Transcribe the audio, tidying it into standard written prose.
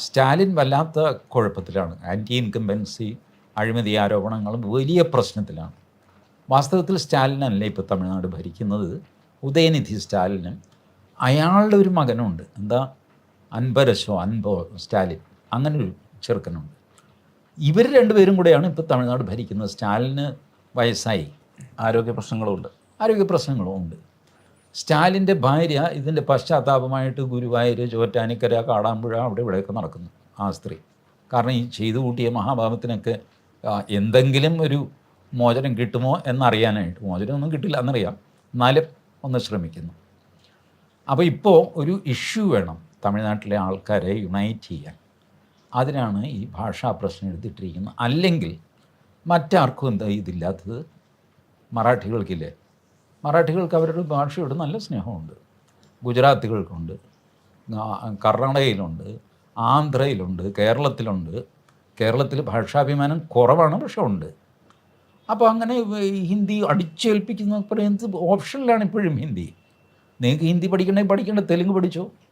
സ്റ്റാലിൻ വല്ലാത്ത കുഴപ്പത്തിലാണ്. Anti incumbency, അഴിമതി ആരോപണങ്ങളും വലിയ പ്രശ്നത്തിലാണ്. വാസ്തവത്തിൽ സ്റ്റാലിനല്ല ഇപ്പോൾ തമിഴ്നാട് ഭരിക്കുന്നത്, ഉദയനിധി സ്റ്റാലിന്. അയാളുടെ ഒരു മകനുണ്ട്, എന്താ അൻപോ സ്റ്റാലിൻ, അങ്ങനൊരു ചെറുക്കനുണ്ട്. ഇവർ രണ്ടുപേരും കൂടെയാണ് ഇപ്പോൾ തമിഴ്നാട് ഭരിക്കുന്നത്. സ്റ്റാലിന് വയസ്സായി, ആരോഗ്യ പ്രശ്നങ്ങളുണ്ട്. ഉണ്ട്. സ്റ്റാലിൻ്റെ ഭാര്യ ഇതിൻ്റെ പശ്ചാത്താപമായിട്ട് ഗുരുവായൂർ, ചോറ്റാനിക്കര, കാടാമ്പുഴ അവിടെ ഇവിടെയൊക്കെ നടക്കുന്നു ആ സ്ത്രീ. കാരണം ഈ ചെയ്തു കൂട്ടിയ മഹാഭാവത്തിനൊക്കെ എന്തെങ്കിലും ഒരു മോചനം കിട്ടുമോ എന്നറിയാനായിട്ട്. മോചനമൊന്നും കിട്ടില്ല എന്നറിയാം, എന്നാലും ഒന്ന് ശ്രമിക്കുന്നു. അപ്പോൾ ഇപ്പോൾ ഒരു ഇഷ്യൂ വേണം തമിഴ്നാട്ടിലെ ആൾക്കാരെ യുണൈറ്റ് ചെയ്യാൻ. അതിനാണ് ഈ ഭാഷാ പ്രശ്നം എടുത്തിട്ടിരിക്കുന്നത്. അല്ലെങ്കിൽ മറ്റാർക്കും എന്താ ഇതില്ലാത്തത്? മറാഠികൾക്കില്ലേ? മറാഠികൾക്ക് അവരുടെ ഭാഷയോട് നല്ല സ്നേഹമുണ്ട്. ഗുജറാത്തികൾക്കുണ്ട്, കർണാടകയിലുണ്ട്, ആന്ധ്രയിലുണ്ട്, കേരളത്തിലുണ്ട്. കേരളത്തിൽ ഭാഷാഭിമാനം കുറവാണ്, പക്ഷെ ഉണ്ട്. അപ്പോൾ അങ്ങനെ ഹിന്ദി അടിച്ചേൽപ്പിക്കുന്ന പറയുന്നത് ഓപ്ഷനിലാണ് ഇപ്പോഴും ഹിന്ദി. നിങ്ങൾക്ക് ഹിന്ദി പഠിക്കണമെങ്കിൽ പഠിക്കേണ്ട, തെലുങ്ക് പഠിച്ചോ,